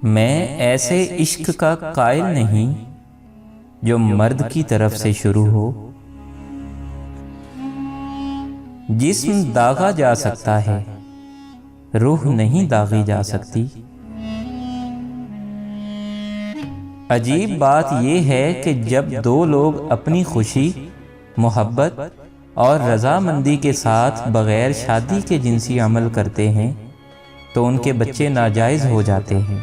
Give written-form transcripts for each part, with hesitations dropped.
میں ایسے عشق کا قائل نہیں جو مرد کی طرف سے شروع ہو۔ جسم داغا جا سکتا ہے، روح نہیں داغی جا سکتی۔ عجیب بات یہ ہے کہ جب دو لوگ اپنی خوشی، محبت اور رضامندی کے ساتھ بغیر شادی کے جنسی عمل کرتے ہیں تو ان کے بچے ناجائز ہو جاتے ہیں،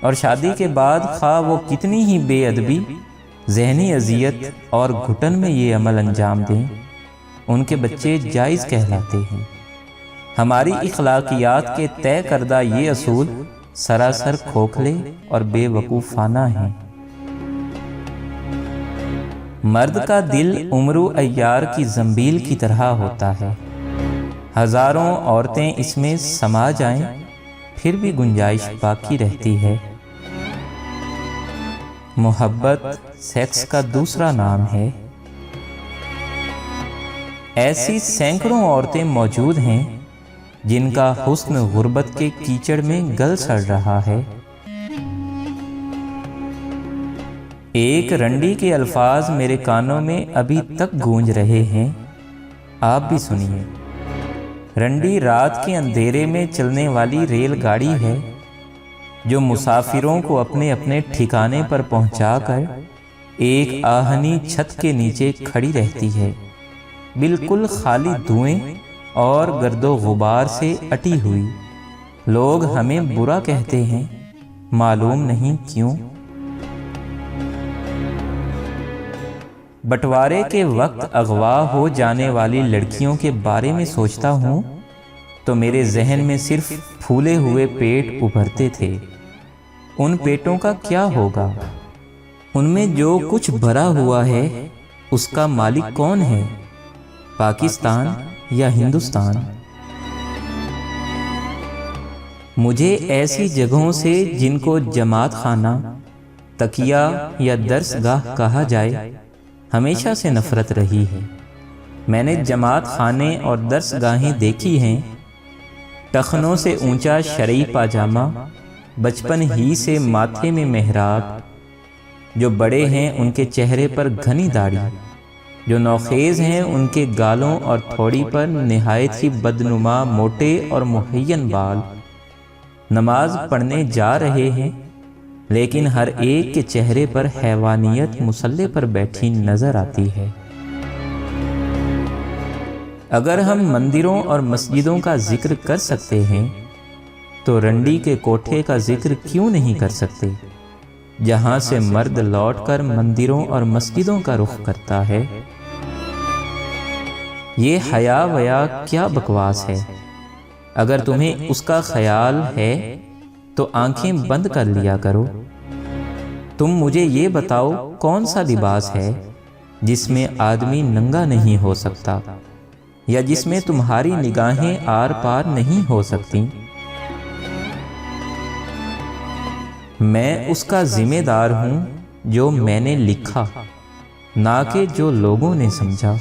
اور شادی کے بعد خواہ وہ کتنی ہی بے ادبی، ذہنی اذیت اور گھٹن میں یہ عمل انجام دیں، ان کے بچے جائز کہلاتے ہیں۔ ہماری اخلاقیات کے طے کردہ یہ اصول سراسر کھوکھلے اور بے وقوفانہ ہیں۔ مرد کا دل عمرو عیار کی زنبیل کی طرح ہوتا ہے، ہزاروں عورتیں اس میں سما جائیں پھر بھی گنجائش باقی رہتی ہے۔ محبت سیکس کا دوسرا نام ہے۔ ایسی سینکڑوں عورتیں موجود ہیں جن کا حسن غربت کے کیچڑ میں گل سڑ رہا ہے۔ ایک رنڈی کے الفاظ میرے کانوں میں ابھی تک گونج رہے ہیں، آپ بھی سنیے۔ رنڈی رات کے اندھیرے میں چلنے والی ریل گاڑی ہے جو مسافروں کو اپنے اپنے ٹھکانے پر پہنچا کر ایک آہنی چھت کے نیچے کھڑی رہتی ہے، بالکل خالی دھوئیں اور گرد و غبار سے اٹی ہوئی۔ لوگ ہمیں برا کہتے ہیں، معلوم نہیں کیوں۔ بٹوارے کے وقت اغوا ہو جانے والی لڑکیوں کے بارے میں سوچتا ہوں تو میرے ذہن میں صرف پھولے ہوئے پیٹ ابھرتے تھے۔ ان پیٹوں کا کیا ہوگا؟ ان میں جو کچھ بھرا ہوا ہے اس کا مالک کون ہے؟ پاکستان یا ہندوستان؟ مجھے ایسی جگہوں سے جن کو جماعت خانہ، تکیہ یا درس گاہ کہا جائے ہمیشہ سے نفرت رہی ہے۔ میں نے جماعت خانے اور درس گاہیں دیکھی ہیں، ٹخنوں سے اونچا شرعی پاجامہ، بچپن ہی سے ماتھے میں محراب، جو بڑے ہیں ان کے چہرے پر گھنی داڑھی، جو نوخیز ہیں ان کے گالوں اور تھوڑی پر نہایت ہی بدنما موٹے اور مہین بال، نماز پڑھنے جا رہے ہیں لیکن ہر ایک کے چہرے پر حیوانیت مصلے پر بیٹھی نظر آتی ہے۔ اگر ہم مندروں اور مسجدوں کا ذکر کر سکتے ہیں تو رنڈی کے کوٹھے کا ذکر کیوں نہیں کر سکتے، جہاں سے مرد لوٹ کر مندروں اور مسجدوں کا رخ کرتا ہے؟ یہ حیا ویا کیا بکواس ہے؟ اگر تمہیں اس کا خیال ہے تو آنکھیں بند کر لیا کرو۔ تم مجھے یہ بتاؤ کون سا لباس ہے جس میں آدمی ننگا نہیں ہو سکتا، یا جس میں تمہاری نگاہیں آر پار نہیں ہو سکتی؟ میں اس کا ذمہ دار ہوں جو میں نے لکھا، نہ کہ جو لوگوں نے سمجھا۔